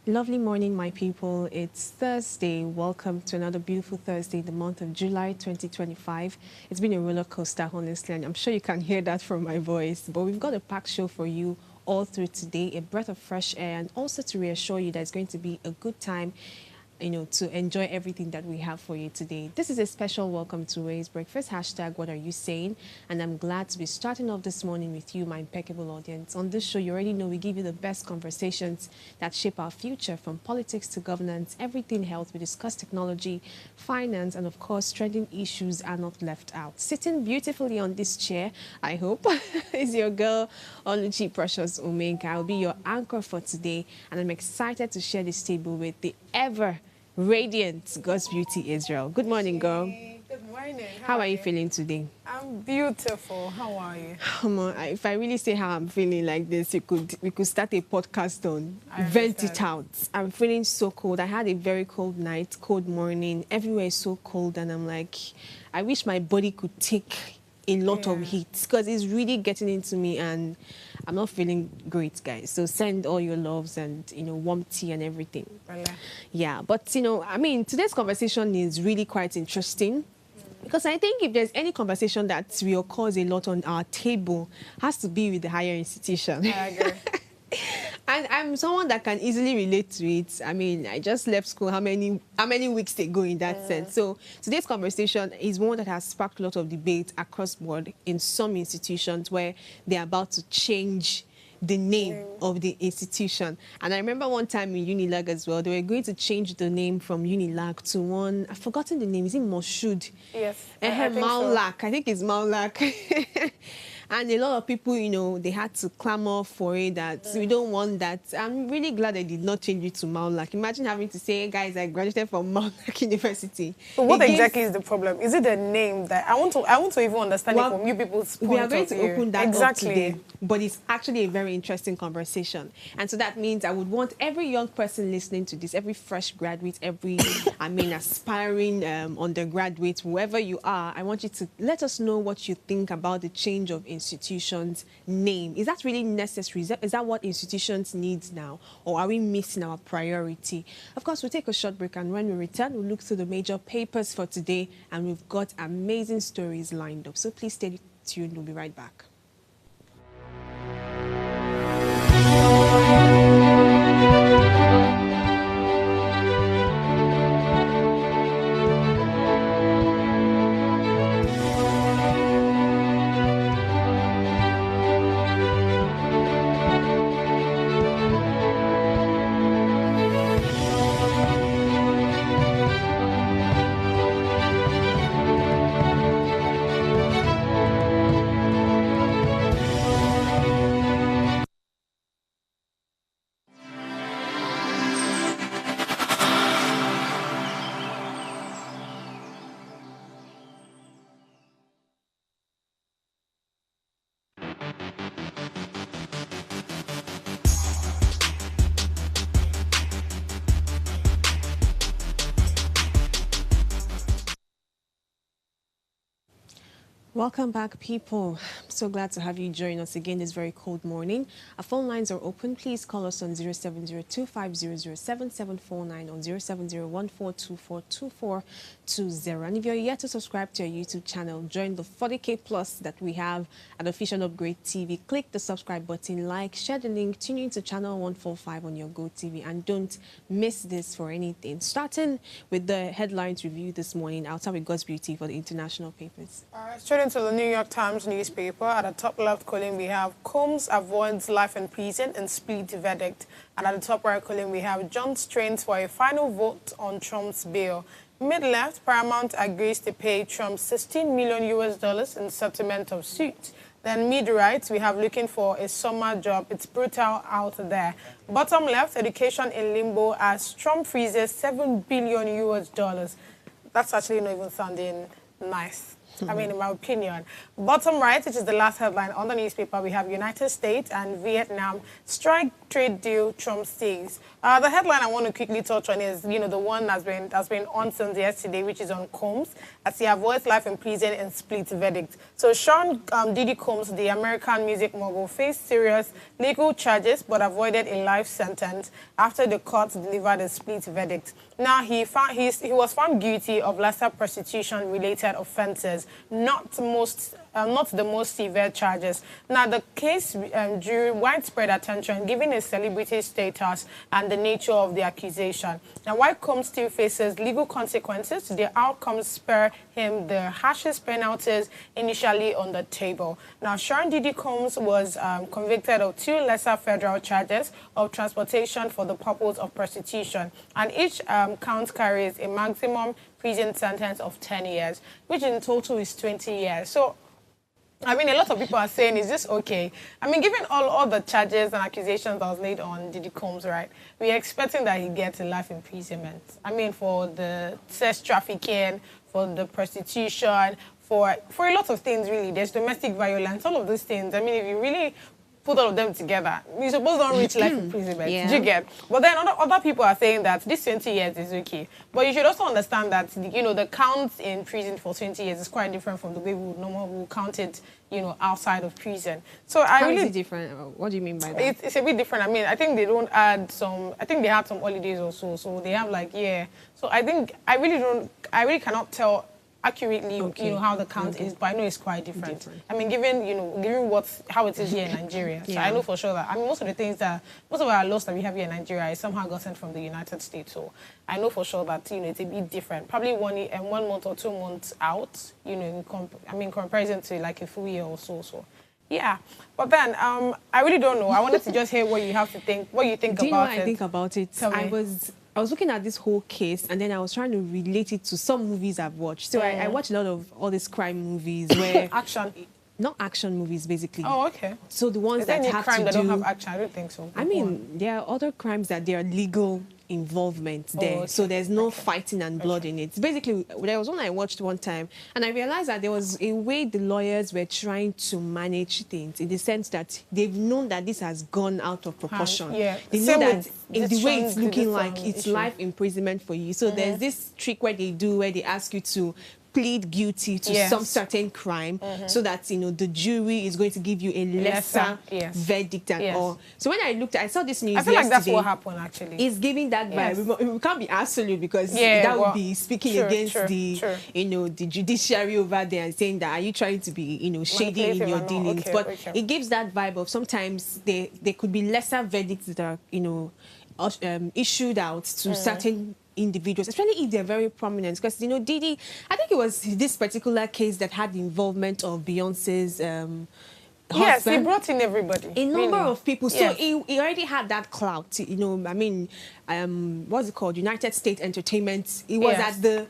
Lovely morning, my people. It's Thursday. Welcome to another beautiful Thursday in the month of July 2025. It's been a roller coaster, honestly, and I'm sure you can hear that from my voice. But we've got a packed show for you all through today, a breath of fresh air, and also to reassure you that it's going to be a good time, to enjoy everything that we have for you today. This is a special welcome to Ways Breakfast, hashtag what are you saying? And I'm glad to be starting off this morning with you, my impeccable audience. On this show, you already know we give you the best conversations that shape our future, from politics to governance, everything health. We discuss technology, finance, and of course, trending issues are not left out. Sitting beautifully on this chair, I hope, is your girl, Oluchi Precious Umenka. I'll be your anchor for today, and I'm excited to share this table with the ever radiant God's Beauty Israel. Good morning, girl. Good morning. How are you feeling today? I'm beautiful. How are you? If I really say how I'm feeling like this, we could start a podcast on vent it out. I'm feeling so cold. I had a very cold night, cold morning. Everywhere is so cold, and I'm like, I wish my body could take a lot of heat because it's really getting into me, and I'm not feeling great, guys. So send all your loves and, warm tea and everything. Yeah, but, today's conversation is really quite interesting because I think if there's any conversation that will cause a lot on our table, has to be with the higher institution. I agree. And I'm someone that can easily relate to it. I just left school how many weeks ago in that sense. So today's conversation is one that has sparked a lot of debate across board in some institutions where they're about to change the name of the institution. And I remember one time in Unilag as well, they were going to change the name from Unilag to one, I've forgotten the name, is it Moshood? Yes. Maulak. I think it's Maulak. And a lot of people, they had to clamor for it that we don't want that. I'm really glad they did not change it to Maulak. Imagine having to say, hey, guys, I graduated from Maulak University. So what exactly is the problem? Is it the name that I want to even understand it from you people's point of view? We are going to open that up today, but it's actually a very interesting conversation. And so that means I would want every young person listening to this, every fresh graduate, every, aspiring undergraduate, whoever you are, I want you to let us know what you think about the change of institutions' name. Is that really necessary? Is that what institutions need now? Or are we missing our priority? Of course, we'll take a short break, and when we return, we'll look through the major papers for today, and we've got amazing stories lined up. So please stay tuned. We'll be right back. Welcome back, people. I'm so glad to have you join us again this very cold morning. Our phone lines are open. Please call us on 0702-500-7749 on 0701-424-2420. And if you're yet to subscribe to our YouTube channel, join the 40K Plus that we have at Official Upgrade TV. Click the subscribe button, like, share the link, tune in to channel 145 on your Go TV, and don't miss this for anything. Starting with the headlines review this morning, I'll start with God's Beauty for the international papers. Straight into the New York Times newspaper. At the top left column, we have Combs avoids life in prison and split verdict. And at the top right column, we have John strains for a final vote on Trump's bail. Mid-left, Paramount agrees to pay Trump $16 million in settlement of suit. Then mid-right, we have looking for a summer job. It's brutal out there. Bottom left, education in limbo as Trump freezes $7 billion. That's actually not even sounding nice. I mean, in my opinion. Bottom right, which is the last headline on the newspaper, we have United States and Vietnam strike trade deal, Trump says. The headline I want to quickly touch on is, the one that's been on since yesterday, which is on Combs, as he avoids life in prison and split verdict. So Sean Diddy Combs, the American music mogul, faced serious legal charges but avoided a life sentence after the court delivered a split verdict. Now, he was found guilty of lesser prostitution-related offences, not the most severe charges. Now, the case drew widespread attention, given his celebrity status and the nature of the accusation. Now, while Combs still faces legal consequences, the outcomes spare him the harshest penalties initially on the table. Now, Sean Diddy Combs was convicted of 2 lesser federal charges of transportation for the purpose of prostitution, and each count carries a maximum prison sentence of 10 years, which in total is 20 years. So, I mean, a lot of people are saying, is this okay? I mean, given all the charges and accusations that was laid on Diddy Combs, right, we're expecting that he gets a life imprisonment. I mean, for the sex trafficking, for the prostitution, for a lot of things, really. There's domestic violence, all of those things. I mean, if you really put all of them together, you're supposed to not reach life imprisonment. Yeah. Do you get? But then other people are saying that this 20 years is okay. But you should also understand that, the count in prison for 20 years is quite different from the way we would count it, outside of prison. So How is it different? What do you mean by that? It's a bit different. I mean, I think they don't add some, I think they had some holidays or so. So they have So I think, I really cannot tell accurately, how the count is, but I know it's quite different. I mean, given how it is here in Nigeria, so I know for sure that, I mean, most of our laws that we have here in Nigeria is somehow gotten from the United States. So I know for sure that, it's a bit different. Probably 1 month or 2 months out, in comparison to like a full year or so. So yeah, but then I really don't know. I wanted to just hear what you have to think, what you think about it. Do you know what I think about it? Tell me. I was looking at this whole case, and then I was trying to relate it to some movies I've watched. So I watch a lot of all these crime movies where action. Not action movies, basically. Oh, okay. So the ones is there that any have crime to that do... don't have action? I don't think so. I mean, there are other crimes that there are legal involvement there. Okay. So there's no fighting and blood in it. Basically, there was one I watched one time, and I realized that there was a way the lawyers were trying to manage things, in the sense that they've known that this has gone out of proportion. They know that in the way it's looking like it's life imprisonment for you. So there's this trick where they ask you to plead guilty to some certain crime, so that the jury is going to give you a lesser verdict and all. So when I saw this news yesterday, I feel like that's what happened actually. It's giving that vibe. We can't be absolute, because that would be speaking against the judiciary over there and saying that, are you trying to be shady in your dealings? It gives that vibe of sometimes there could be lesser verdicts that are issued out to certain individuals, especially if they're very prominent. Because, Diddy, I think it was this particular case that had the involvement of Beyonce's Yes, he brought in everybody. A number of people. So he already had that clout. I mean, what's it called? United States Entertainment. It was at the...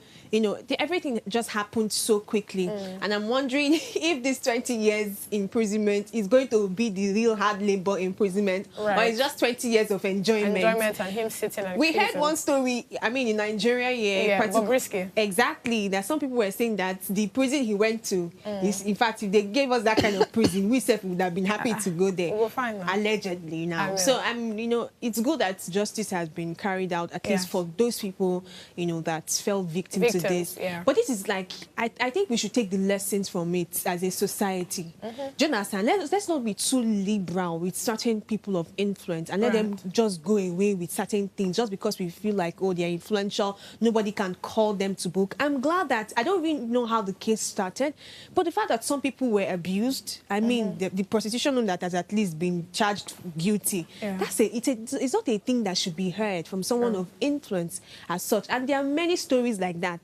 everything just happened so quickly. And I'm wondering if this 20 years imprisonment is going to be the real hard labor imprisonment, or it's just 20 years of enjoyment. Enjoyment and him sitting and we heard one story, I mean, in Nigeria, Bobrisky. Exactly. That some people were saying that the prison he went to is, in fact, if they gave us that kind of prison, we would have been happy to go there. We'll find that. Allegedly now. So, it's good that justice has been carried out, at least for those people, that fell victim to this. But this is like, I think we should take the lessons from it as a society. Do you understand? Let's not be too liberal with certain people of influence and let them just go away with certain things just because we feel like, oh, they're influential, nobody can call them to book. I'm glad that, I don't really know how the case started, but the fact that some people were abused, I mean, the prostitution that has at least been charged guilty, it's not a thing that should be heard from someone of influence as such. And there are many stories like that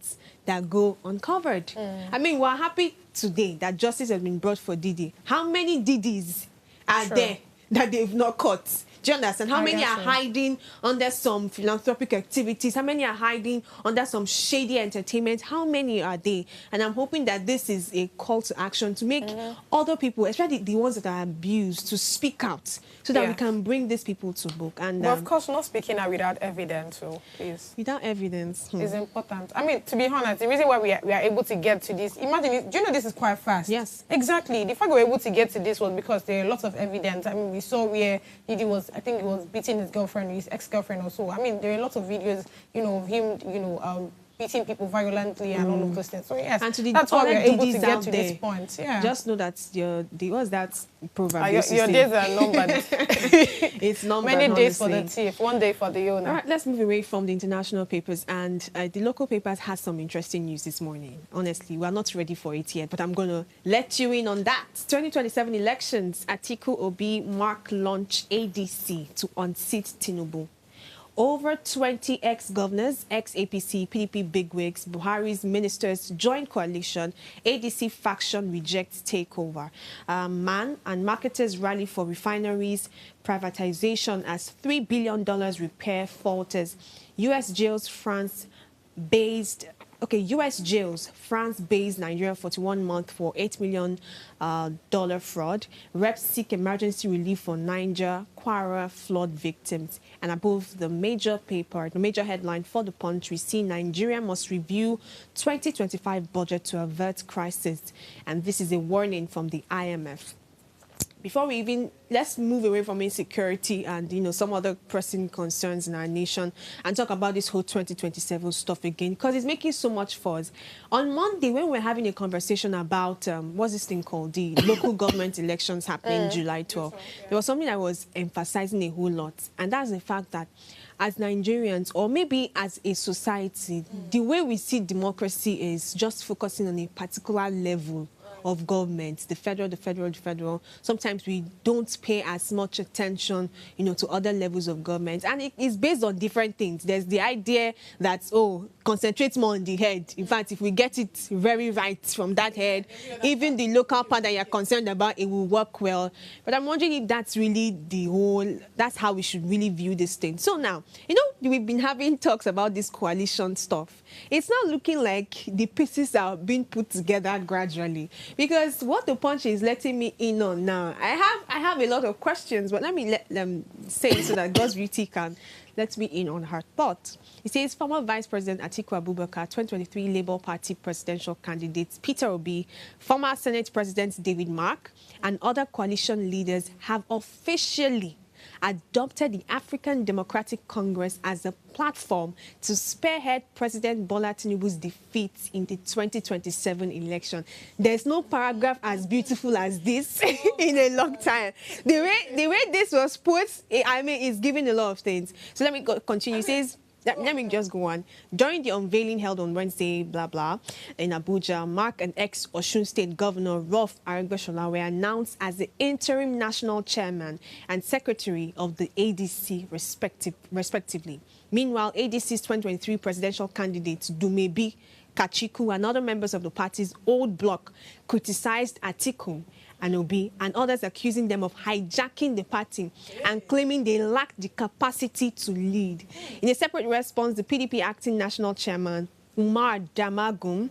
go uncovered. I mean, we're happy today that justice has been brought for Diddy. How many Diddies are there that they've not caught? Do you understand? How many are hiding under some philanthropic activities? How many are hiding under some shady entertainment? How many are they? And I'm hoping that this is a call to action to make other people, especially the ones that are abused, to speak out so that we can bring these people to book. And but of course, not speaking out without evidence, so please. Without evidence. Is important. I mean, to be honest, the reason why we are able to get to this, imagine, do you know this is quite fast? Yes. Exactly. The fact we were able to get to this was because there are lots of evidence. I mean, we saw where Diddy was, I think it was beating his girlfriend, his ex-girlfriend or so. I mean, there are lots of videos, of him, beating people violently and all of those things. So yes, and to that's why we're able to get to this point. Yeah. Just know that what's that proverb? Your days are numbered. It's numbered. Many days for the thief, one day for the owner. All right, let's move away from the international papers, and the local papers has some interesting news this morning. Honestly, we are not ready for it yet, but I'm going to let you in on that. 2027 elections, Atiku Obi Mark launch ADC to unseat Tinubu. Over 20 ex-governors, ex-APC, PDP bigwigs, Buhari's ministers join coalition. ADC faction rejects takeover. Man and marketers rally for refineries. Privatization as $3 billion repair falters. U.S. jails France-based Nigeria 41 month for $8 million fraud. Reps seek emergency relief for Niger, Kwara flood victims. And above the major headline for the Punch, we see Nigeria must review 2025 budget to avert crisis. And this is a warning from the IMF. Before let's move away from insecurity and, some other pressing concerns in our nation and talk about this whole 2027 stuff again, because it's making so much fuss. On Monday, when we were having a conversation about, what's this thing called? The local government elections happening July 12th, there was something I was emphasizing a whole lot, and that's the fact that as Nigerians, or maybe as a society, the way we see democracy is just focusing on a particular level of government, the federal. Sometimes we don't pay as much attention, to other levels of government. And it is based on different things. There's the idea that, concentrate more on the head. In fact, if we get it very right from that head, even the local part that you're concerned about, it will work well. But I'm wondering if that's really that's how we should really view this thing. So now, we've been having talks about this coalition stuff. It's not looking like the pieces are being put together gradually. Because what the Punch is letting me in on now, I have a lot of questions, but let me let them say it so that God's beauty can let me in on her thoughts. It says former Vice President Atiku Abubakar, 2023 Labour Party presidential candidates Peter Obi, former Senate President David Mark, and other coalition leaders have officially adopted the African Democratic Congress as a platform to spearhead President Bola Tinubu's defeat in the 2027 election. There's no paragraph as beautiful as this in a long time. The way this was put, it's giving a lot of things. So let me continue. It says, let me just go on. During the unveiling held on Wednesday, in Abuja, Mark and ex-Osun State Governor Rolf Aregbesola were announced as the interim national chairman and secretary of the ADC, respectively. Meanwhile, ADC's 2023 presidential candidates Dumebi, Kachiku, and other members of the party's old bloc criticized Atiku and Obi and others, accusing them of hijacking the party and claiming they lack the capacity to lead. In a separate response, the PDP acting national chairman, Umar Damagum,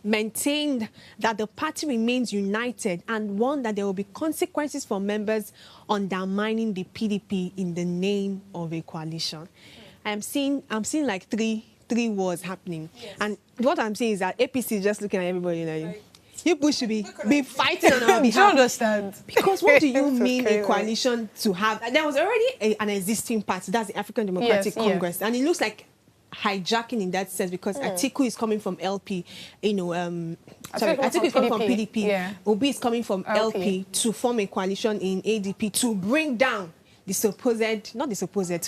maintained that the party remains united and warned that there will be consequences for members undermining the PDP in the name of a coalition. I'm seeing like three wars happening. Yes. And what I'm saying is that APC is just looking at everybody like, you people should be fighting on our behalf. Do you understand? Because what do you mean a coalition to have? There was already an existing party, that's the African Democratic Congress, and it looks like hijacking in that sense because Atiku is coming from LP, Atiku is coming from PDP, Obi is coming from LP to form a coalition in ADP to bring down to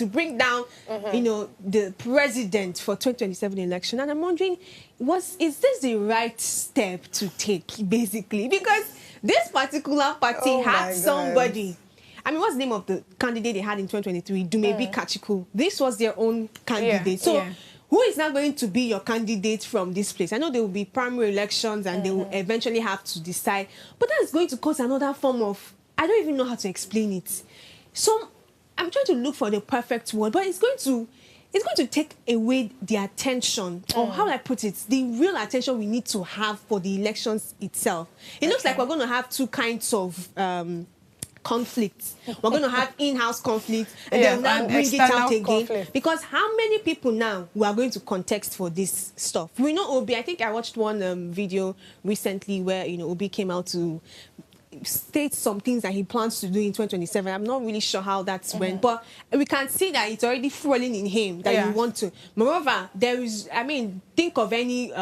bring down, the president for 2027 election. And I'm wondering, is this the right step to take, basically? Because this particular party had somebody. I mean, what's the name of the candidate they had in 2023? Dumebi Kachiku. This was their own candidate. Who is now going to be your candidate from this place? I know there will be primary elections and they will eventually have to decide. But that's going to cause another form of, I don't even know how to explain it. I'm trying to look for the perfect word, but it's going to take away the attention, or how I put it, the real attention we need to have for the elections itself. It looks like we're going to have two kinds of conflicts. We're going to have in-house conflicts, and then now bring it out again. Conflict. Because how many people now we are going to context for this stuff? We know Obi. I think I watched one video recently where Obi came out to state some things that he plans to do in 2027. I'm not really sure how that's went, but we can see that it's already fueling in him that you want to. Moreover, there is, think of any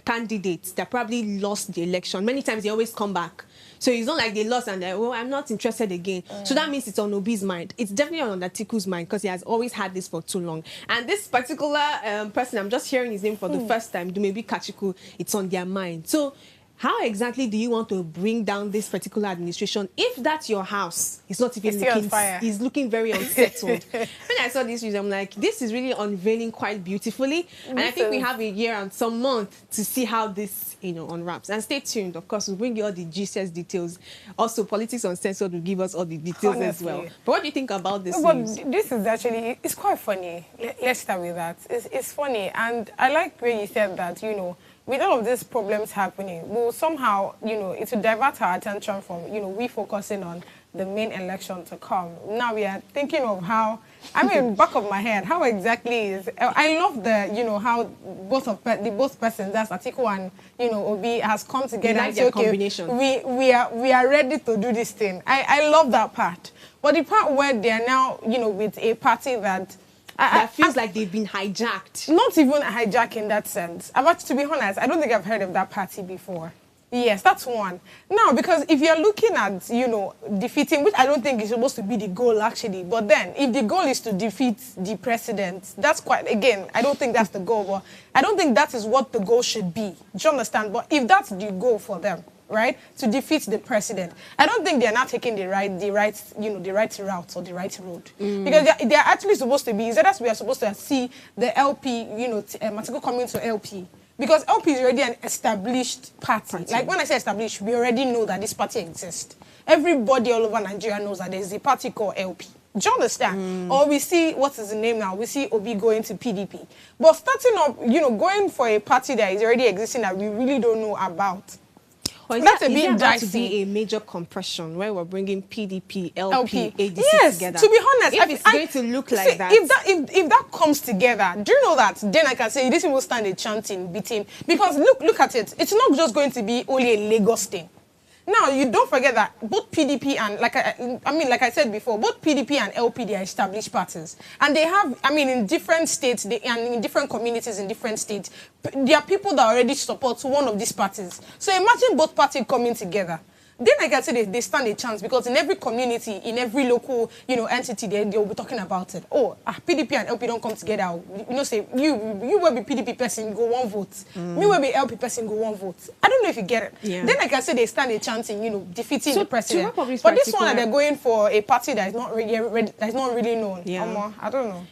candidates that probably lost the election. Many times they always come back. So it's not like they lost and they're, well, I'm not interested again. So that means it's on Obi's mind. It's definitely on Atiku's mind because he has always had this for too long. And this particular person, I'm just hearing his name for the first time, Dumebi Kachiku, it's on their mind. So how exactly do you want to bring down this particular administration if that's your house? It's not even looking, it's looking very unsettled. When I saw this news, I'm like, this is really unveiling quite beautifully. And I think we have a year and some month to see how this, unwraps. And stay tuned. Of course, we'll bring you all the GCS details. Also, Politics Uncensored will give us all the details as well. But what do you think about this news? This is actually, it's quite funny. Let's start with that. It's funny. And I like where you said that, with all of these problems happening, we'll somehow, it will divert our attention from, we focusing on the main election to come. Now we are thinking of how, back of my head, how exactly is, I love the, how both persons, that's Atiku and, Obi, has come together and say, okay, we are ready to do this thing. I love that part. But the part where they are now, with a party that feels like they've been hijacked. Not even hijacked in that sense. But to be honest, I don't think I've heard of that party before. Yes, that's one. Now, because if you're looking at, defeating, which I don't think is supposed to be the goal, actually, but then if the goal is to defeat the president, that's quite, again, I don't think that's the goal, but I don't think that is what the goal should be. Do you understand? But if that's the goal for them, right, to defeat the president, I don't think they're not taking the right route or the right road. Because they're actually supposed to be, is that we are supposed to see the LP, Matiko coming to LP. Because LP is already an established party. Like when I say established, we already know that this party exists. Everybody all over Nigeria knows that there's a party called LP. Do you understand? Or we see, what is the name now? We see Obi going to PDP. But starting up, going for a party that is already existing that we really don't know about. That's a bit dicey. To be a major compression where we're bringing PDP, LP, ADC together. To be honest, if it's going to look like that. If that comes together, do you know that? Then I can say this will stand a chance in beating. Because look at it. It's not just going to be only a Lagos thing. Now, you don't forget that both PDP and, like I said before, both PDP and LP, they are established parties. And they have, in different states, and in different communities in different states, there are people that already support one of these parties. So imagine both parties coming together. Then I can say they stand a chance because in every community, in every local, entity, they'll be talking about it. Oh, PDP and LP don't come together. Say, you will be PDP person, go one vote. Me will be LP person, go one vote. I don't know if you get it. Yeah. Then I can say they stand a chance in, defeating the president. But this one, they're going for a party that is not really known. Yeah. I don't know.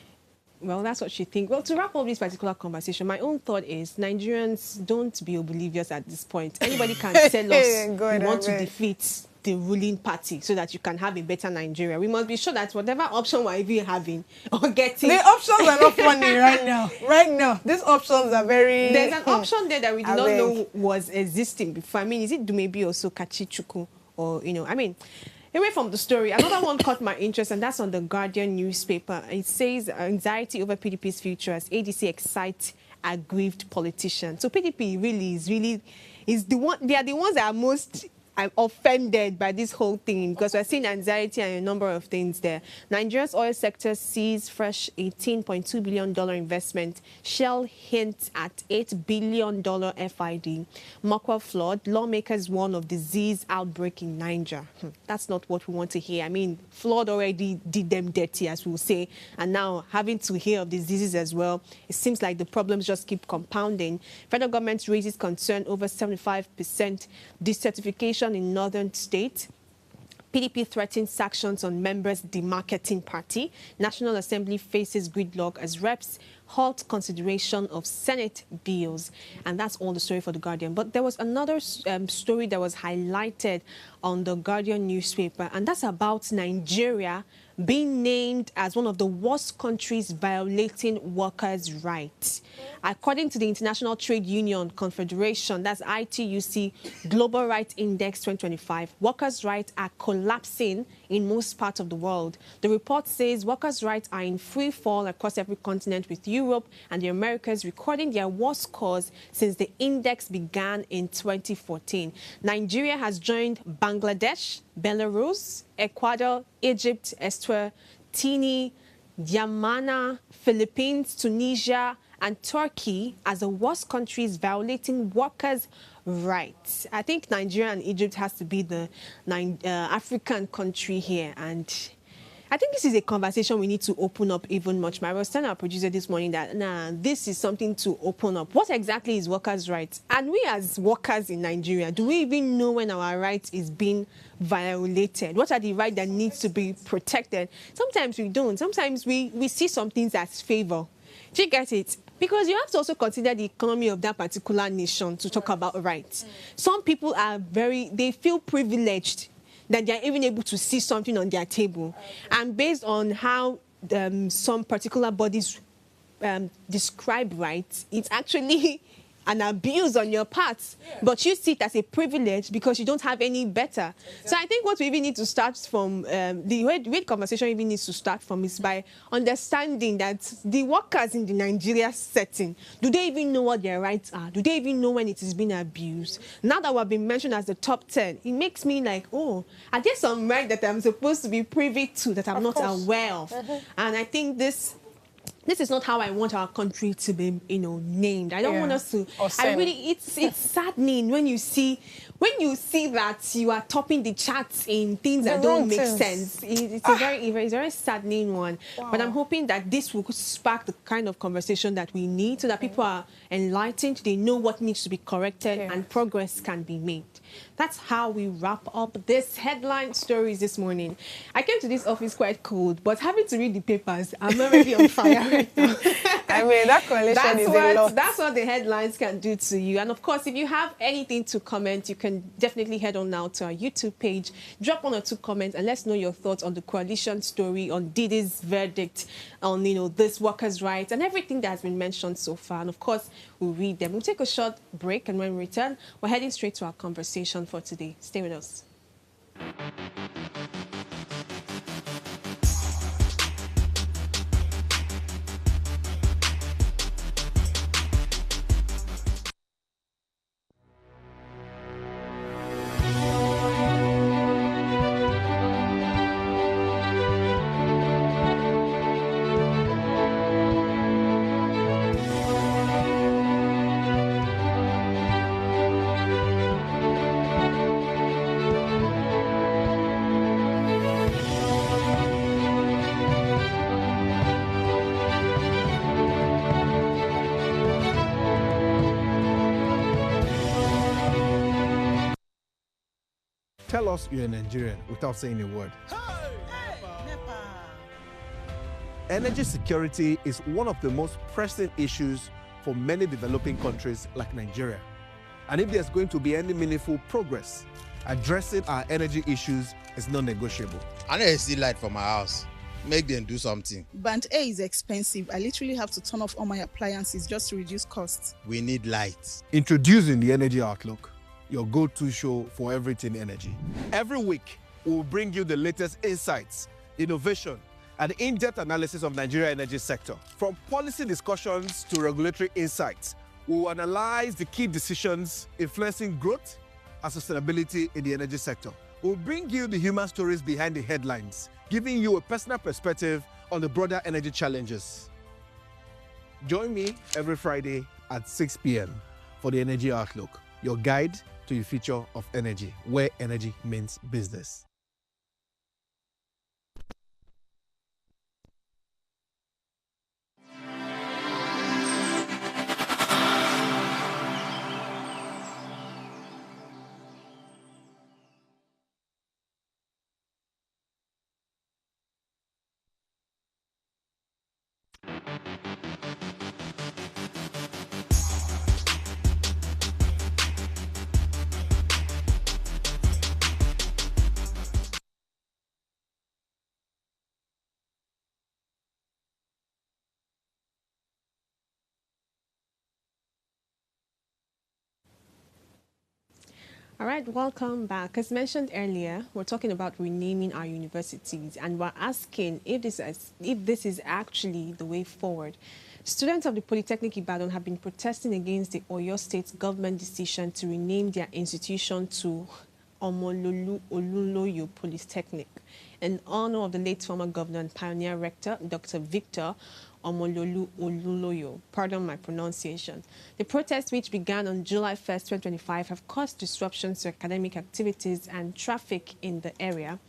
Well, that's what you think. Well, to wrap up this particular conversation, my own thought is Nigerians, don't be oblivious at this point. Anybody can tell us we want to defeat the ruling party so that you can have a better Nigeria. We must be sure that whatever option we're even having or getting... The options are not funny right now. Right now, these options are very... There's an option there that we did not know was existing before. Is it Dumebi or so Kachichuku? Or, away from the story, another one caught my interest, and that's on the Guardian newspaper. It says anxiety over PDP's future as ADC excites aggrieved politicians. So PDP really is the one. They are the ones that are most offended by this whole thing because we're seeing anxiety and a number of things there. Nigeria's oil sector sees fresh $18.2 billion investment. Shell hints at $8 billion FID. Mokwa flood. Lawmakers warn of disease outbreak in Niger. That's not what we want to hear. Flood already did them dirty, as we'll say. And now having to hear of diseases as well, it seems like the problems just keep compounding. Federal government raises concern over 75% decertification in northern states. PDP threatens sanctions on members demarketing party. National Assembly faces gridlock as reps halt consideration of Senate bills. And that's all the story for The Guardian. But there was another story that was highlighted on The Guardian newspaper, and that's about Nigeria being named as one of the worst countries violating workers' rights. According to the International Trade Union Confederation, that's ITUC Global Rights Index 2025, workers' rights are collapsing in most parts of the world. The report says workers' rights are in free fall across every continent, with Europe and the Americas recording their worst scores since the index began in 2014. Nigeria has joined Bangladesh, Belarus, Ecuador, Egypt, Eswatini, Yamana, Philippines, Tunisia, and Turkey as the worst countries violating workers' rights. I think Nigeria and Egypt has to be the African country here, and I think this is a conversation we need to open up even much more. I was telling our producer this morning that, this is something to open up. What exactly is workers' rights? And we as workers in Nigeria, do we even know when our rights is being violated? What are the rights that needs to be protected? Sometimes we don't. Sometimes we see some things as favor. Do you get it? Because you have to also consider the economy of that particular nation to talk about rights. Some people are they feel privileged that they are even able to see something on their table. And based on how some particular bodies describe rights, it's actually an abuse on your part. But you see it as a privilege because you don't have any better. So I think what we even need to start from, the way conversation even needs to start from, is by understanding that the workers in the Nigeria setting, do they even know what their rights are? Do they even know when it is being abused? Now that we've been mentioned as the top 10, it makes me like, oh, are there some rights that I'm supposed to be privy to that I'm not aware of? And I think this is not how I want our country to be, named. I don't want us to. It's saddening when you see that you are topping the charts in things that don't make sense. It's a very saddening one. Wow. But I'm hoping that this will spark the kind of conversation that we need, so that people are enlightened, they know what needs to be corrected, and progress can be made. That's how we wrap up this headline stories this morning. I came to this office quite cold, but having to read the papers, I'm already on fire right now. I mean, that correlation is a lot. That's what the headlines can do to you. And of course, if you have anything to comment, you can definitely head on now to our YouTube page, drop 1 or 2 comments, and let's know your thoughts on the coalition story, on Didi's verdict, on this workers' rights, and everything that has been mentioned so far. And of course, we'll read them. We'll take a short break, and when we return, we're heading straight to our conversation for today. Stay with us. Tell us you're a Nigerian without saying a word. Energy security is one of the most pressing issues for many developing countries like Nigeria. And if there's going to be any meaningful progress, addressing our energy issues is non-negotiable. I need to see light from my house. Make them do something. Band A is expensive. I literally have to turn off all my appliances just to reduce costs. We need light. Introducing the Energy Outlook, your go-to show for everything energy. Every week, we'll bring you the latest insights, innovation, and in-depth analysis of Nigeria's energy sector. From policy discussions to regulatory insights, we'll analyze the key decisions influencing growth and sustainability in the energy sector. We'll bring you the human stories behind the headlines, giving you a personal perspective on the broader energy challenges. Join me every Friday at 6 p.m. for the Energy Outlook, your guide to the future of energy, where energy means business. All right, welcome back. As mentioned earlier, we're talking about renaming our universities, and we're asking if this is actually the way forward. Students of the Polytechnic Ibadan have been protesting against the Oyo State government decision to rename their institution to Omololu Oluloyo Polytechnic in honor of the late former governor and pioneer rector, Dr. Victor Omololu Oluloyo. Pardon my pronunciation. The protests, which began on July 1st, 2025, have caused disruptions to academic activities and traffic in the area.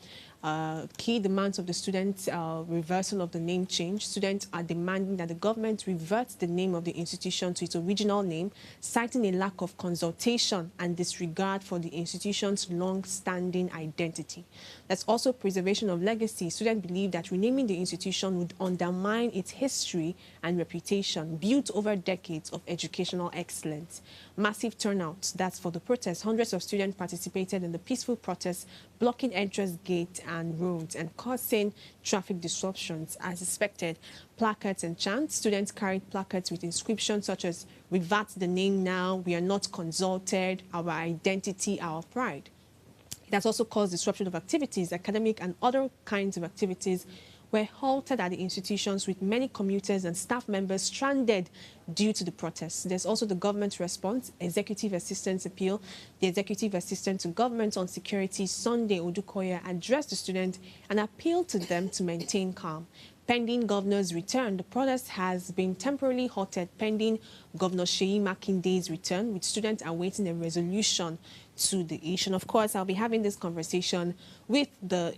Key demands of the students are reversal of the name change. Students are demanding that the government reverts the name of the institution to its original name, citing a lack of consultation and disregard for the institution's long-standing identity. There's also preservation of legacy. Students believe that renaming the institution would undermine its history and reputation, built over decades of educational excellence. Massive turnouts, that's for the protest. Hundreds of students participated in the peaceful protest, blocking entrance gates and roads and causing traffic disruptions. As expected, placards and chants. Students carried placards with inscriptions such as "Revert the name now," "We are not consulted," "Our identity, our pride." It has also caused disruption of activities. Academic and other kinds of activities were halted at the institutions, with many commuters and staff members stranded due to the protests. There's also the government response, Executive Assistant's appeal. The Executive Assistant to Government on Security, Sunday Odukoya, addressed the students and appealed to them to maintain calm. Pending governor's return, the protest has been temporarily halted pending Governor Seyi Makinde's return, with students awaiting a resolution to the issue. And of course, I'll be having this conversation with the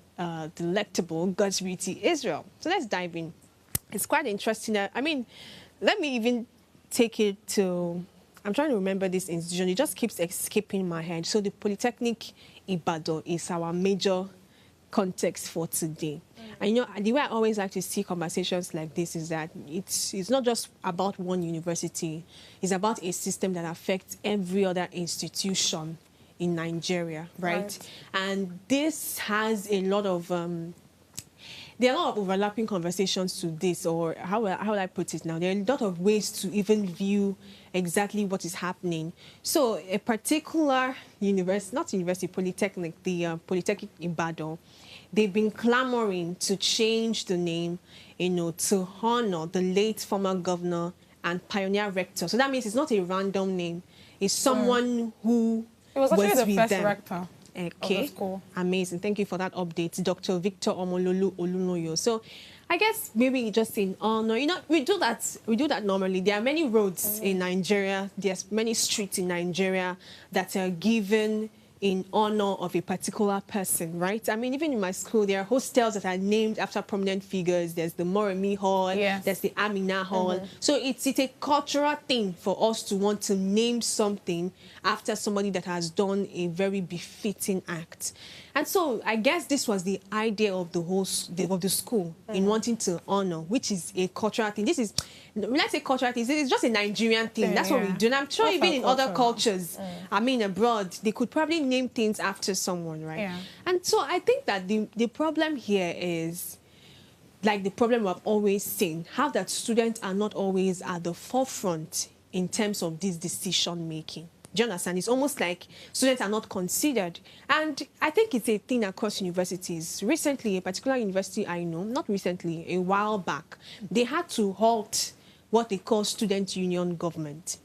delectable God's Beauty Israel. So let's dive in. It's quite interesting. I mean, let me even take it to, I'm trying to remember this institution. It just keeps escaping my head. So the Polytechnic Ibadan is our major context for today. And you know, the way I always like to see conversations like this is that it's not just about one university. It's about a system that affects every other institution in Nigeria, right? And this has a lot of there are a lot of overlapping conversations to this, or how would I put it now? There are a lot of ways to even view exactly what is happening. So a particular university, not university, Polytechnic, the Polytechnic Ibadan, they've been clamoring to change the name, you know, to honor the late former governor and pioneer rector. So that means it's not a random name. It's someone who It was actually the with first them. rector Okay, of the school. Amazing. Thank you for that update, Dr. Victor Omololu Olunoyo. So, I guess maybe just in honor, you know, we do that normally. There are many roads in Nigeria. There's many streets in Nigeria that are given in honor of a particular person, right? I mean, even in my school, there are hostels that are named after prominent figures. There's the Moremi Hall, Yes. there's the Amina Hall. So it's a cultural thing for us to want to name something after somebody that has done a very befitting act. And so I guess this was the idea of the whole of the school in wanting to honor, which is a cultural thing. This is, when I say cultural thing, it's just a Nigerian thing. That's what we do. And I'm sure That's even our in other culture. cultures, I mean abroad, they could probably name things after someone, right? Yeah. And so I think that the problem here is, like the problem I've always seen, how that students are not always at the forefront in terms of this decision making. Do you understand? It's almost like students are not considered. And I think it's a thing across universities. Recently, a particular university I know, not recently, a while back, they had to halt what they call student union government.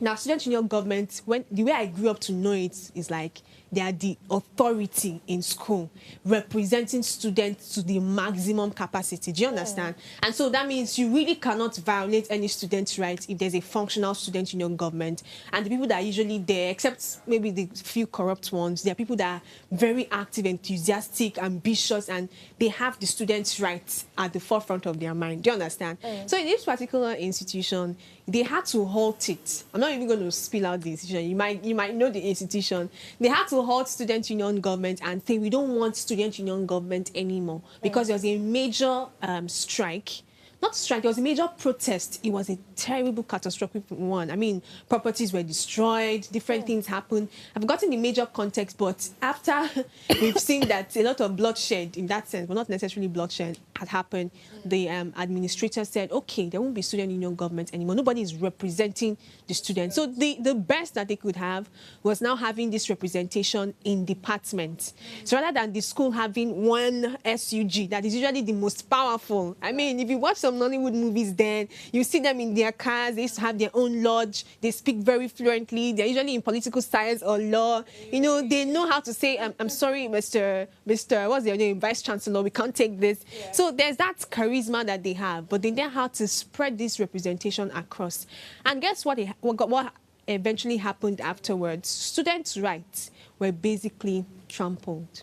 Now, student union government, the way I grew up to know it is like they are the authority in school, representing students to the maximum capacity. Do you understand? And so that means you really cannot violate any student's rights if there's a functional student union government. And the people that are usually there, except maybe the few corrupt ones, there are people that are very active, enthusiastic, ambitious, and they have the students' rights at the forefront of their mind. Do you understand? So in this particular institution, they had to halt it. I'm not even going to spill out the institution. You might know the institution. They had to halt student union government and say, we don't want student union government anymore, because there was a major strike not strike, there was a major protest. It was a terrible, catastrophic one. I mean, properties were destroyed, different things happened. I've forgotten the major context, but after we've seen that a lot of bloodshed in that sense, but not necessarily bloodshed, had happened, the administrator said, okay, there won't be student union government anymore. Nobody is representing the students. So the best that they could have was now having this representation in departments. So rather than the school having one SUG that is usually the most powerful. I mean, if you watch some Nollywood movies, then you see them in their cars. They used to have their own lodge. They speak very fluently. They're usually in political science or law. You know, they know how to say, I'm sorry, Mr. what's their name? Vice Chancellor, we can't take this. Yeah. So there's that charisma that they have, but they know how to spread this representation across. And guess what? What eventually happened afterwards? Students' rights were basically trampled.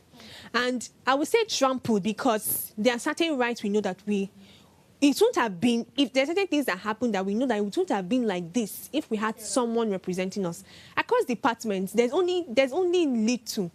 And I would say trampled because there are certain rights we know that it wouldn't have been, if there's certain things that happened that we know that it wouldn't have been like this if we had someone representing us. Across departments, there's only little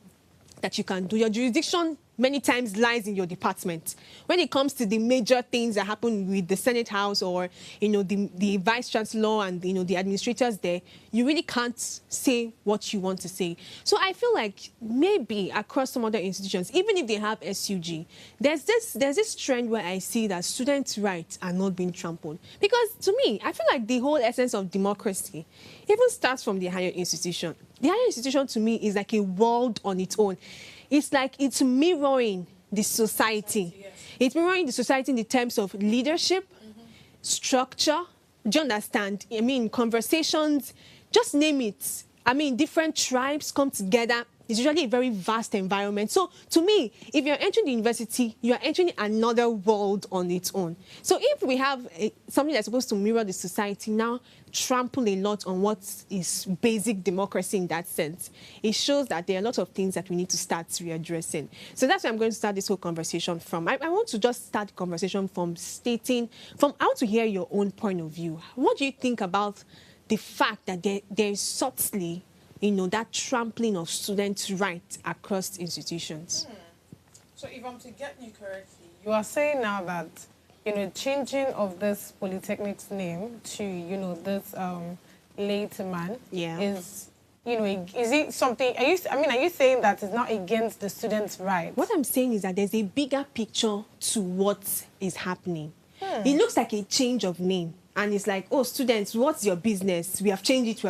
that you can do. Your jurisdiction many times lies in your department. When it comes to the major things that happen with the Senate House or, you know, the Vice Chancellor and, you know, the administrators there, you really can't say what you want to say. So I feel like maybe across some other institutions, even if they have SUG, there's this trend where I see that students' rights are not being trampled. Because to me, I feel like the whole essence of democracy even starts from the higher institution. The higher institution to me is like a world on its own. It's like it's mirroring the society. Yes. It's mirroring the society in the terms of leadership, structure. Do you understand? I mean, conversations, just name it. I mean, different tribes come together. It's usually a very vast environment. So, to me, if you're entering the university, you are entering another world on its own. So, if we have something that's supposed to mirror the society now, trample a lot on what is basic democracy in that sense, it shows that there are a lot of things that we need to start readdressing. So that's where I'm going to start this whole conversation from. I want to just start the conversation from I want to hear your own point of view. What do you think about the fact that there is subtly, you know, that trampling of students' rights across institutions? So if I'm to get you correctly, you are saying now that, you know, changing of this polytechnic's name to, you know, this late man is, you know, is it something, are you saying that it's not against the students' rights? What I'm saying is that there's a bigger picture to what is happening. It looks like a change of name. And it's like, oh, students, what's your business? We have changed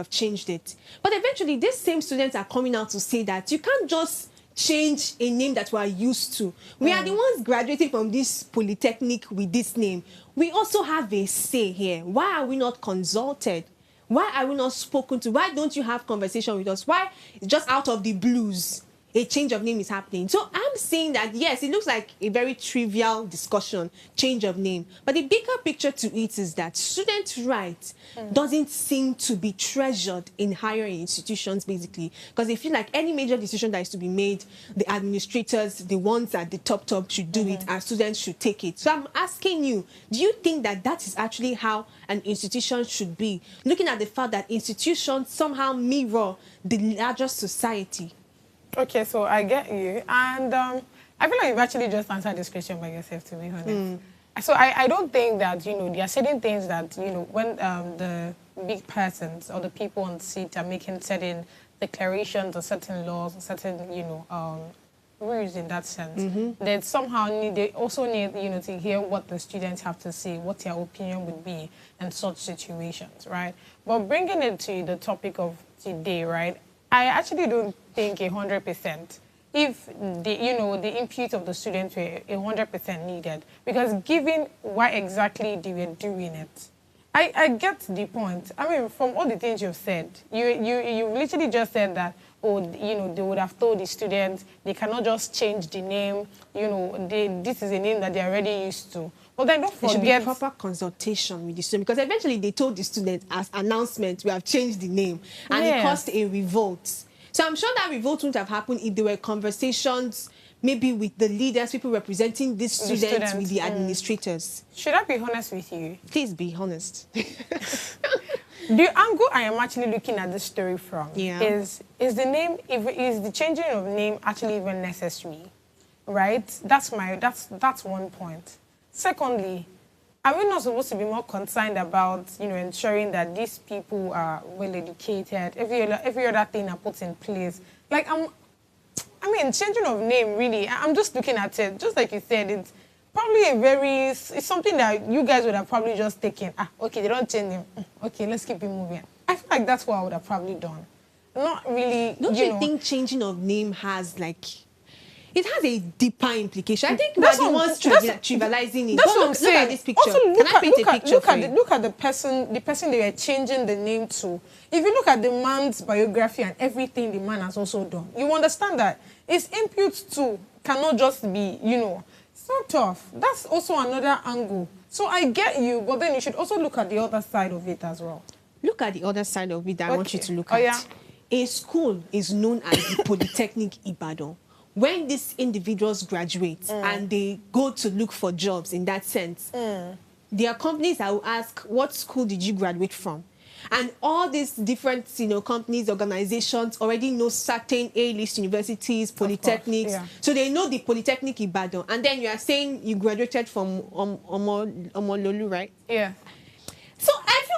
it. But eventually, these same students are coming out to say that you can't just change a name that we are used to. We are the ones graduating from this polytechnic with this name. We also have a say here. Why are we not consulted? Why are we not spoken to? Why don't you have conversation with us? Why just out of the blues a change of name is happening? So I'm saying that, yes, it looks like a very trivial discussion, change of name. But the bigger picture to it is that student rights doesn't seem to be treasured in higher institutions, basically. Because they feel like any major decision that is to be made, the administrators, the ones at the top should do it, and students should take it. So I'm asking you, do you think that that is actually how an institution should be? Looking at the fact that institutions somehow mirror the larger society. Okay, so I get you. And I feel like you've actually just answered this question by yourself, to be honest. So I don't think that, you know, there are certain things that, you know, when the big persons or the people on the seat are making certain declarations or certain laws or certain, you know, rules in that sense, they somehow they also need, you know, to hear what the students have to say, what their opinion would be in such situations, right? But bringing it to the topic of today, right, I actually don't think 100% if the input of the students were 100% needed, because given why exactly they were doing it, I get the point. I mean, from all the things you've said, you literally just said that, oh, you know, they would have told the students they cannot just change the name. You know, this is a name that they're already used to. But then don't forget... There should be proper consultation with the student, because eventually they told the students as announcement, we have changed the name, and it caused a revolt. So I'm sure that revolt wouldn't have happened if there were conversations maybe with the leaders, people representing these students with the administrators. Should I be honest with you? Please be honest. The angle I am actually looking at this story from is the changing of name actually even necessary, right? That's one point. Secondly, Are we not supposed to be more concerned about, ensuring that these people are well educated, every other thing are put in place? Like, changing of name, really, I'm just looking at it, just like you said, it's probably it's something that you guys would have probably just taken. Okay, they don't change name. Okay, let's keep it moving. I feel like that's what I would have probably done. Not really, Don't you think changing of name has, like, it has a deeper implication? I think we're the ones trivializing it. That's what I'm saying. Look at this picture. Also, Can I paint a picture for you? Look at the person they were changing the name to. If you look at the man's biography and everything the man has also done, you understand that his input too cannot just be, it's not tough. That's also another angle. So I get you, but then you should also look at the other side of it as well. Look at the other side of it that I want you to look at. Yeah. A school is known as the Polytechnic Ibadan. When these individuals graduate and they go to look for jobs in that sense, there are companies that will ask, what school did you graduate from? And all these different, companies, organizations already know certain A-list universities, polytechnics. Yeah. So they know the Polytechnic Ibadan. And then you are saying you graduated from Omololu, right? Yeah. So I feel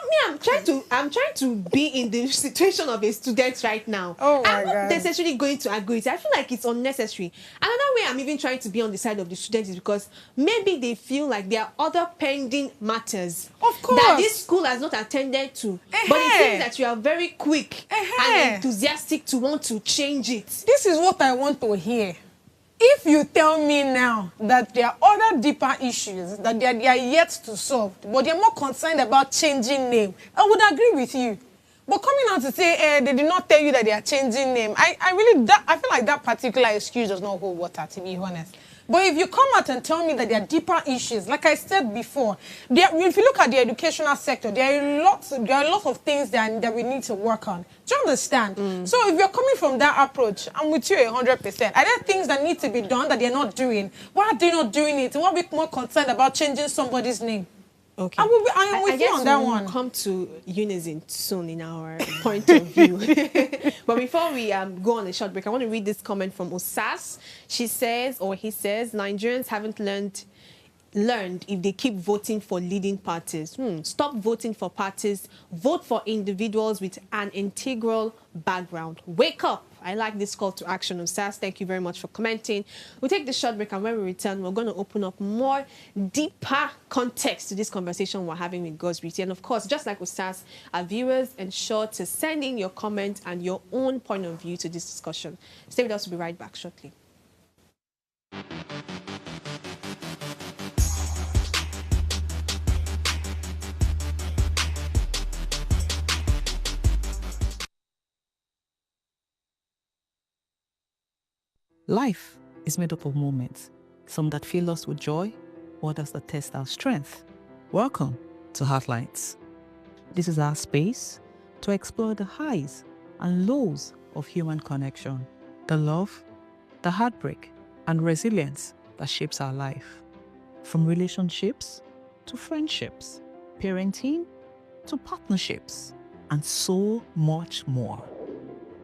I'm trying to be in the situation of a student right now. Oh my I'm not God. necessarily going to agree with it. I feel like it's unnecessary. Another way I'm even trying to be on the side of the students is because maybe they feel like there are other pending matters of course that this school has not attended to. But it seems that you are very quick and enthusiastic to want to change it. This is what I want to hear. If you tell me now that there are other deeper issues that they are yet to solve, but they're more concerned about changing name, I would agree with you. But coming out to say they did not tell you that they are changing name, I feel like that particular excuse does not hold water, to be honest. But if you come out and tell me that there are deeper issues, like I said before, if you look at the educational sector, there are lots of things that we need to work on. Do you understand? So if you're coming from that approach, I'm with you 100%. Are there things that need to be done that they're not doing? Why are they not doing it? Why are we more concerned about changing somebody's name? Okay. I am with you on that one. We'll come to unison soon in our point of view. But before we go on a short break, I want to read this comment from Osas. She says, or he says, Nigerians haven't learned if they keep voting for leading parties. Stop voting for parties. Vote for individuals with an integral background. Wake up. I like this call to action, Osas. Thank you very much for commenting. We'll take the short break, and when we return, we're going to open up more deeper context to this conversation we're having with God's Beauty. And of course, just like Osas, our viewers, ensure to send in your comment and your own point of view to this discussion. Stay with us. We'll be right back shortly. Life is made up of moments, some that fill us with joy, others that test our strength. Welcome to Heartlines. This is our space to explore the highs and lows of human connection, the love, the heartbreak, and resilience that shapes our life. From relationships to friendships, parenting to partnerships, and so much more.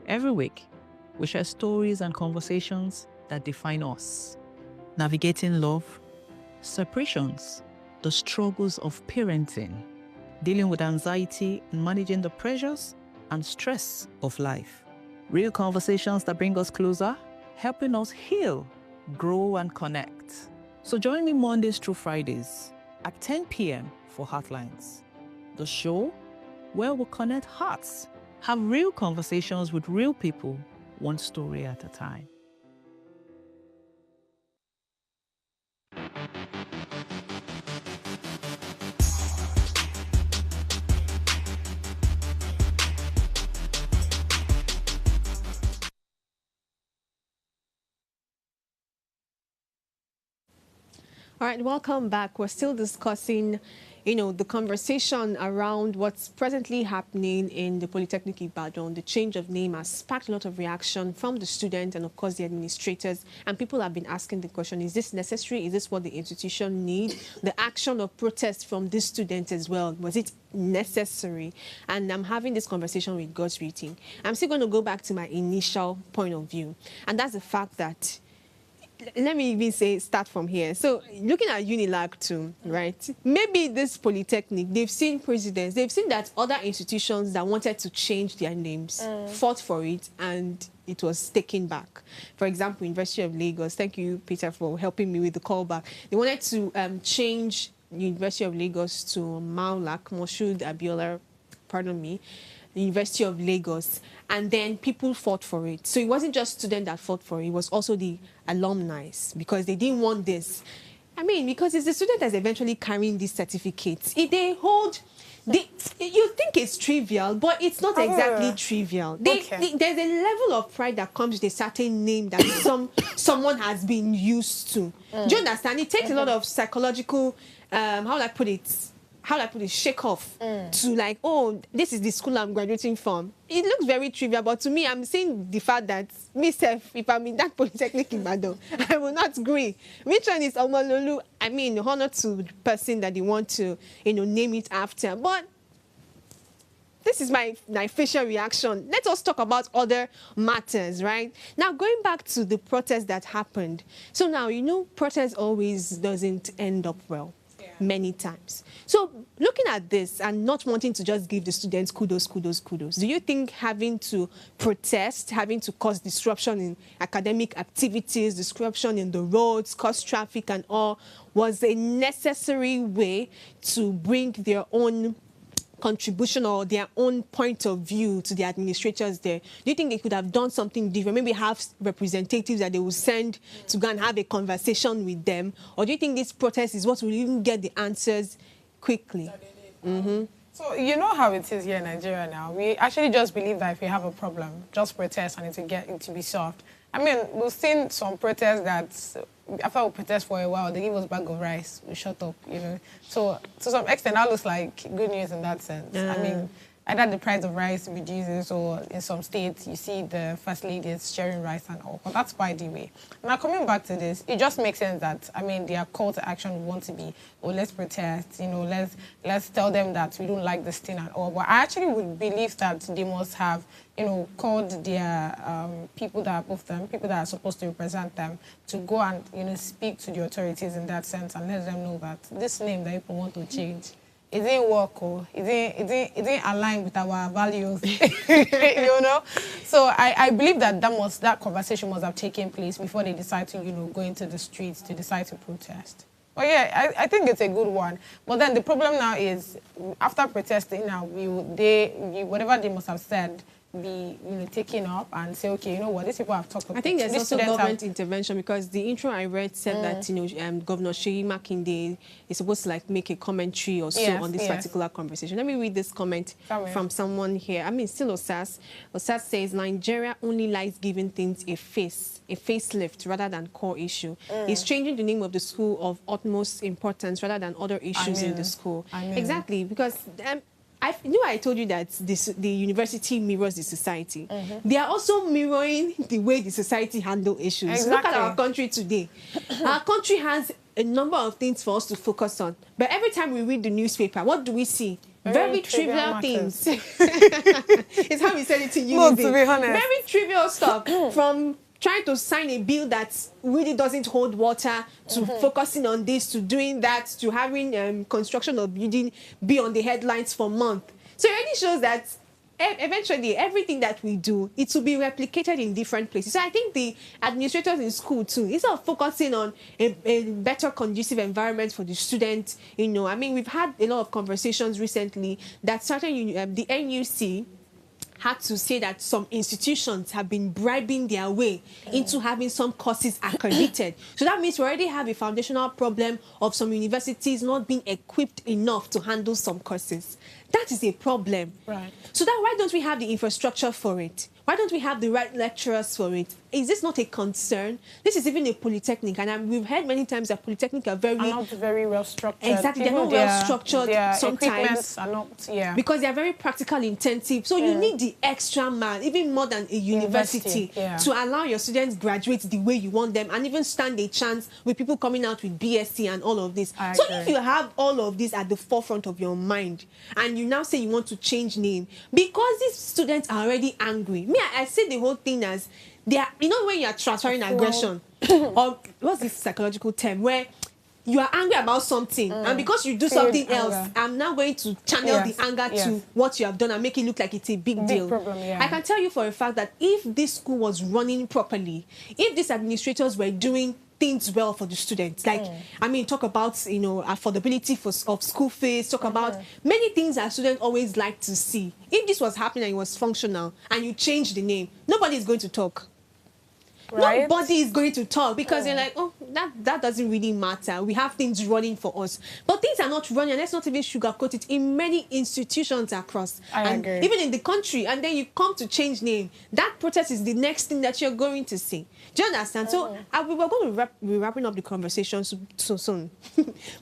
Every week, we share stories and conversations that define us, navigating love, separations, the struggles of parenting, dealing with anxiety and managing the pressures and stress of life. Real conversations that bring us closer, helping us heal, grow, and connect. So join me Mondays through Fridays at 10 p.m. for Heartlines, the show where we connect hearts, have real conversations with real people, one story at a time. All right, welcome back. We're still discussing, the conversation around what's presently happening in the Polytechnic Ibadan. The change of name has sparked a lot of reaction from the students and, of course, the administrators. And people have been asking the question, is this necessary? Is this what the institution needs? The action of protest from these students as well, was it necessary? And I'm having this conversation with God's Beauty. I'm still going to go back to my initial point of view. And that's the fact that let me even say start from here. So looking at Unilag too, right? Maybe this polytechnic, they've seen presidents, they've seen that other institutions that wanted to change their names fought for it and it was taken back. For example, University of Lagos. Thank you, Peter, for helping me with the callback. They wanted to change University of Lagos to Maulak, Moshood Abiola, pardon me, the University of Lagos, and then people fought for it. So it wasn't just students that fought for it, it was also the alumni, because they didn't want this. I mean, because it's the student that's eventually carrying these certificates. If they hold, you think it's trivial, but it's not exactly trivial. There's a level of pride that comes with a certain name that someone has been used to. Do you understand? It takes a lot of psychological, how do I put it, shake off to like, oh, this is the school I'm graduating from. It looks very trivial, but to me, I'm seeing the fact that myself, if I'm in that polytechnic in Badon, I will not agree. Which one is Omololu? I mean, honor to the person that they want to, name it after. But this is my facial reaction. Let us talk about other matters, right? Now, going back to the protest that happened. So now, protest always doesn't end up well. Many times. So looking at this and not wanting to just give the students kudos, do you think having to protest, having to cause disruption in academic activities, disruption in the roads, cause traffic and all, was a necessary way to bring their own contribution or their own point of view to the administrators there? Do you think they could have done something different? Maybe have representatives that they will send to go and have a conversation with them? Or do you think this protest is what will even get the answers quickly? So you know how it is here in Nigeria now. We actually just believe that if we have a problem, just protest and it to be solved. I mean, we've seen some protests that after we protest for a while, they give us a bag of rice. We shut up, So to some extent, that looks like good news in that sense. I mean, either the price of rice reduces or in some states, you see the first lady is sharing rice and all. But that's by the way. Now, coming back to this, it just makes sense that, I mean, their call to action would want to be, oh, let's protest, let's tell them that we don't like this thing at all. But I actually would believe that they must have, called their people that are above them, people that are supposed to represent them, to go and, speak to the authorities in that sense and let them know that this name that people want to change, it didn't work, or it didn't align with our values, So I believe that conversation must have taken place before they decide to, go into the streets to decide to protest. But yeah, I think it's a good one. But then the problem now is, after protesting now, whatever they must have said be taken up and say, okay, you know what, these people have talked about. I think there's also government intervention, because the intro I read said that Governor Sheyi Makinde is supposed to like make a commentary or so on this particular conversation. Let me read this comment from someone here. I mean, still Osas. Osas says Nigeria only likes giving things a facelift rather than core issue. It's changing the name of the school of utmost importance rather than other issues in the school. Exactly, because I told you that the university mirrors the society. They are also mirroring the way the society handle issues. Exactly. Look at our country today. Our country has a number of things for us to focus on. But every time we read the newspaper, what do we see? Very trivial things. It's how we said it to you. No, to be honest. Very trivial stuff. From trying to sign a bill that really doesn't hold water, to focusing on this, to doing that, to having construction of building be on the headlines for months. So it really shows that eventually everything that we do, it will be replicated in different places. So I think the administrators in school too, instead of focusing on a better conducive environment for the students, I mean, we've had a lot of conversations recently that certain, the NUC had to say that some institutions have been bribing their way into having some courses accredited. So that means we already have a foundational problem of some universities not being equipped enough to handle some courses. That is a problem. Right. So why don't we have the infrastructure for it? Why don't we have the right lecturers for it? Is this not a concern? This is even a polytechnic, and we've heard many times that polytechnic are not very well structured. Exactly, they're not well structured sometimes. Are not, because they're very practical intensive. So you need the extra man, even more than a university to allow your students graduate the way you want them, and even stand a chance with people coming out with BSc and all of this. So if you have all of this at the forefront of your mind, and you now say you want to change name, because these students are already angry. I see the whole thing as they are, you know, when you are transferring aggression, or what's this psychological term where you are angry about something, and because you do something else, I'm now going to channel the anger to what you have done and make it look like it's a big deal. Problem, I can tell you for a fact that if this school was running properly, if these administrators were doing things well for the students, like I mean, talk about, you know, affordability of school fees, talk about many things that students always like to see. If this was happening and it was functional and you change the name, nobody is going to talk. Right? Nobody is going to talk because they're like, oh, that doesn't really matter. We have things running for us. But things are not running, and let's not even sugarcoat it, in many institutions across. I agree. Even in the country. And then you come to change name. That protest is the next thing that you're going to see. Do you understand? So we were going to be wrapping up the conversation so soon.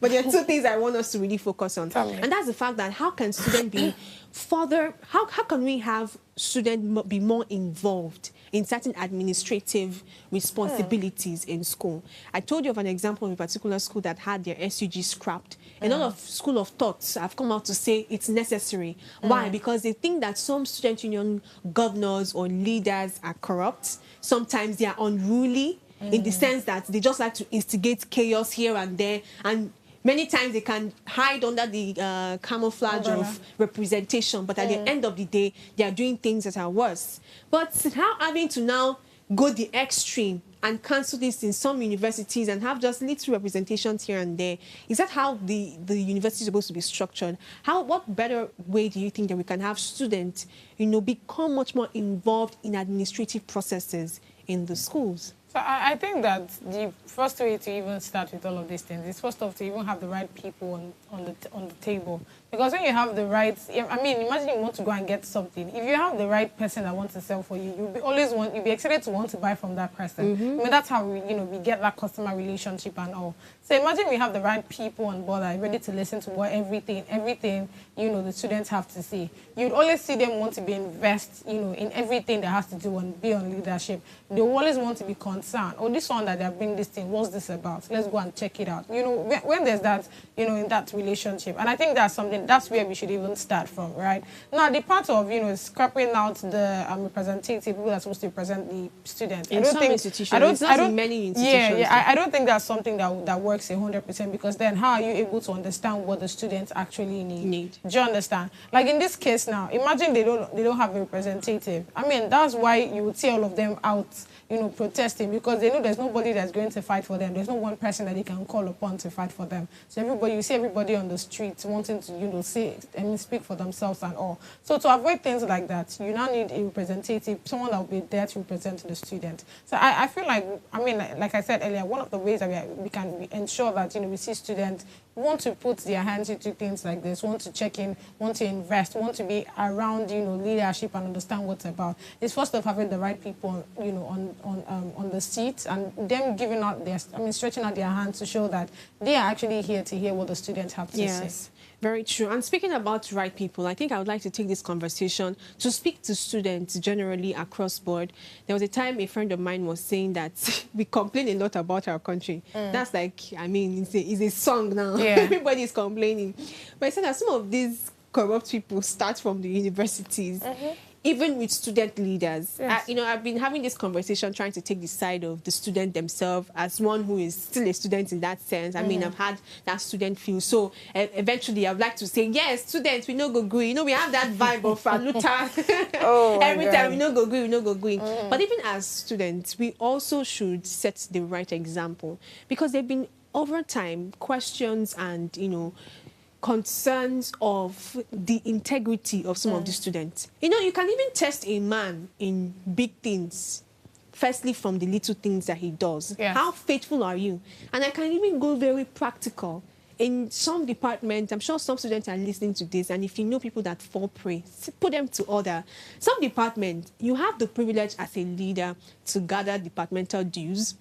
But there are two things I want us to really focus on. And that's the fact that how can students be further, how can we have students be more involved in certain administrative responsibilities in school? I told you of an example of a particular school that had their SUG scrapped. A lot of school of thoughts have come out to say it's necessary. Why? Because they think that some student union governors or leaders are corrupt. Sometimes they are unruly in the sense that they just like to instigate chaos here and there, and many times they can hide under the camouflage of representation, but at the end of the day, they are doing things that are worse. But how having to now go the extreme and cancel this in some universities and have just little representations here and there, is that how the university is supposed to be structured? What better way do you think that we can have students, you know, become much more involved in administrative processes in the schools? So I think that the first way to even start with all of these things is first off to even have the right people on the table. Because when you have the right, I mean, imagine you want to go and get something. If you have the right person that wants to sell for you, you'll be excited to want to buy from that person. I mean, that's how we get that customer relationship and all. So imagine we have the right people on board that are ready to listen to what everything the students have to say. You'd always see them want to be invest, in everything that has to do and be on leadership. They always want to be concerned. Oh, this one that they're bringing this thing, what's this about? Let's go and check it out. When there's that, in that relationship. And I think that's where we should even start from, right? Now, the part of, scrapping out the representative people that are supposed to represent the students. In some institutions, not in many institutions. Yeah, I don't think that's something that works 100%, because then how are you able to understand what the students actually need? Do you understand? Like in this case now, imagine they don't have a representative. I mean, that's why you would see all of them out, protesting, because they know there's nobody that's going to fight for them. There's no one person that they can call upon to fight for them. So you see everybody on the streets wanting to, speak for themselves and all. So to avoid things like that, you now need a representative, someone that will be there to represent the student. So I feel like, like I said earlier, one of the ways that we can ensure that, we see students want to put their hands into things like this, want to check in, want to invest, want to be around, leadership and understand what's about. It's first of having the right people, on the seats, and them giving out stretching out their hands to show that they are actually here to hear what the students have to say. Yes, very true. And speaking about right people, I think I would like to take this conversation to speak to students generally across board. There was a time a friend of mine was saying that we complain a lot about our country. That's like, it's a song now. Yeah. Everybody is complaining. But I said that some of these corrupt people start from the universities. Even with student leaders. Yes. I've been having this conversation trying to take the side of the student themselves as one who is still a student in that sense. I mean, I've had that student feel. So eventually I would like to say, yes, students, we no go green. We have that vibe of Luther. Every time we no go green. But even as students, we also should set the right example, because there have been over time questions and, concerns of the integrity of some of the students. You can even test a man in big things, firstly from the little things that he does. Yes. How faithful are you? And I can even go very practical. In some departments, I'm sure some students are listening to this, and if you know people that fall prey, put them to order. Some departments, you have the privilege as a leader to gather departmental dues,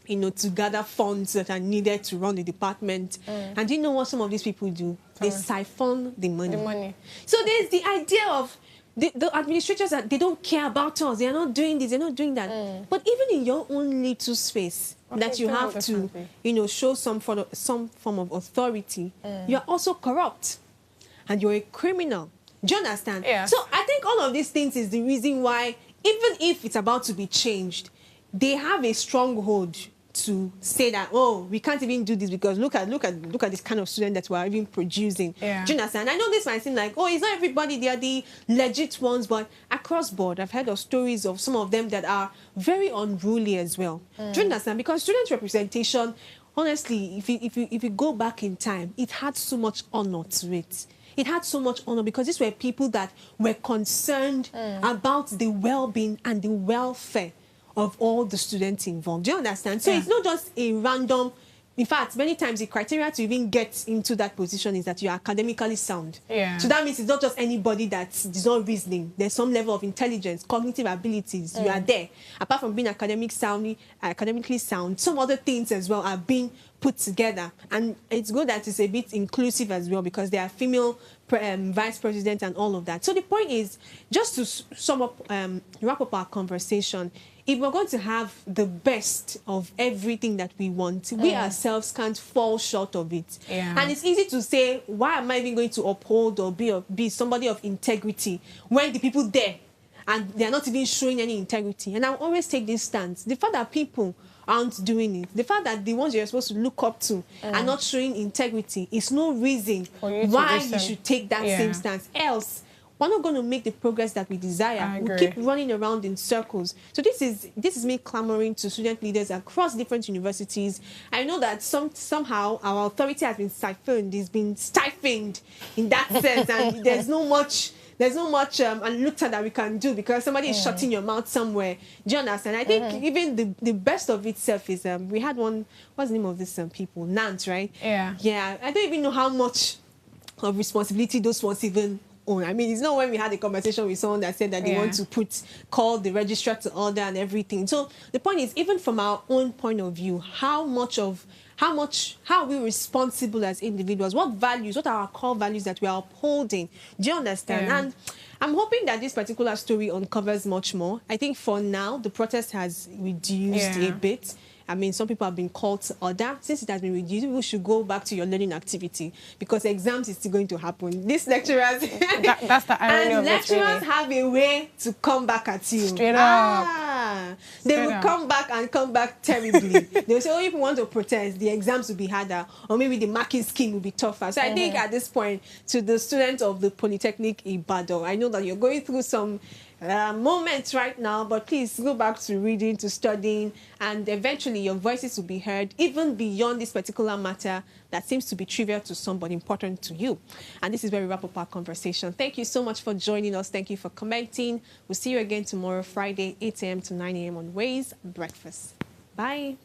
to gather funds that are needed to run the department. And do you know what some of these people do? They siphon the money. So there's the idea of the administrators that they don't care about us. They are not doing this, they're not doing that. But even in your own little space, that you have to, show some form of authority, you're also corrupt. And you're a criminal. Do you understand? Yeah. So I think all of these things is the reason why even if it's about to be changed, they have a stronghold to say that, oh, we can't even do this because look at this kind of student that we're even producing. Yeah. Do you understand? I know this might seem like, oh, it's not everybody, they are the legit ones, but across board, I've heard of stories of some of them that are very unruly as well. Do you understand? Because student representation, honestly, if you go back in time, it had so much honor to it. It had so much honor because these were people that were concerned about the well-being and the welfare of all the students involved. Do you understand? So it's not just a random. In fact, many times the criteria to even get into that position is that you are academically sound. Yeah. So that means it's not just anybody that is not reasoning. There's some level of intelligence, cognitive abilities. You are there. Apart from being academically sound, some other things as well are being put together. And it's good that it's a bit inclusive as well because there are female vice presidents and all of that. So the point is, just to sum up, wrap up our conversation, if we're going to have the best of everything that we want, we ourselves can't fall short of it. Yeah. And it's easy to say, why am I even going to uphold or be somebody of integrity when the people there and they're not even showing any integrity? And I'll always take this stance. The fact that people aren't doing it, the fact that the ones you're supposed to look up to are not showing integrity is no reason why you should take that same stance. Else, we're not going to make the progress that we desire. We'll keep running around in circles. So this is me clamoring to student leaders across different universities. I know that somehow our authority has been siphoned, it's been stifled in that sense, and there's no much looked at that we can do because somebody is shutting your mouth somewhere. Do you understand? I think even the best of itself is we had one. What's the name of this people? Nant, right? Yeah. Yeah. I don't even know how much of responsibility those ones even own. I mean, it's not when we had a conversation with someone that said that they want to call the registrar to order and everything. So the point is, even from our own point of view, how are we responsible as individuals? What are our core values that we are upholding? Do you understand? Yeah. And I'm hoping that this particular story uncovers much more. I think for now, the protest has reduced a bit. I mean, some people have been called to order. Since it has been reduced, you should go back to your learning activity because exams is still going to happen. These lecturers... that's the irony of it, lecturers have a way to come back at you. Straight up. They will come back terribly. They will say, oh, if you want to protest, the exams will be harder, or maybe the marking scheme will be tougher. So I think at this point, to the students of the Polytechnic Ibadan, I know that you're going through some moments right now, but please go back to reading, to studying, and eventually your voices will be heard even beyond this particular matter that seems to be trivial to some but important to you. And this is where we wrap up our conversation. Thank you so much for joining us. Thank you for commenting. We'll see you again tomorrow, Friday, 8 a.m. to 9 a.m. on Ways Breakfast. Bye.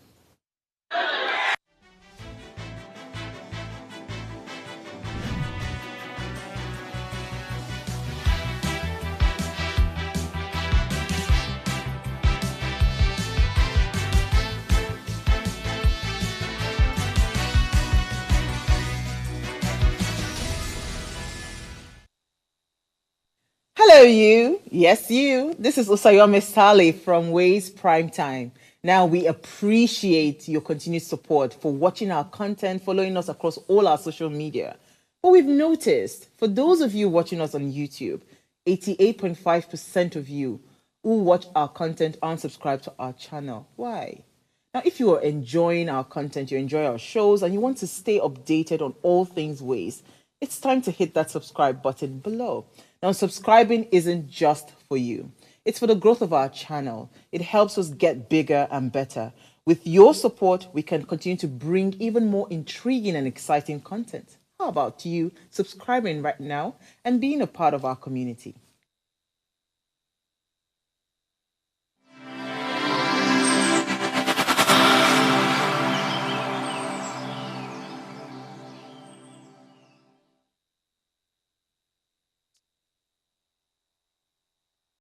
Hello, you. Yes, you. This is Usayome Sale from Ways Prime Time. Now, we appreciate your continued support for watching our content, following us across all our social media. But we've noticed, for those of you watching us on YouTube, 88.5% of you who watch our content aren't subscribed to our channel. Why? Now, if you are enjoying our content, you enjoy our shows, and you want to stay updated on all things Ways, it's time to hit that subscribe button below. Now, subscribing isn't just for you. It's for the growth of our channel. It helps us get bigger and better. With your support, we can continue to bring even more intriguing and exciting content. How about you subscribing right now and being a part of our community?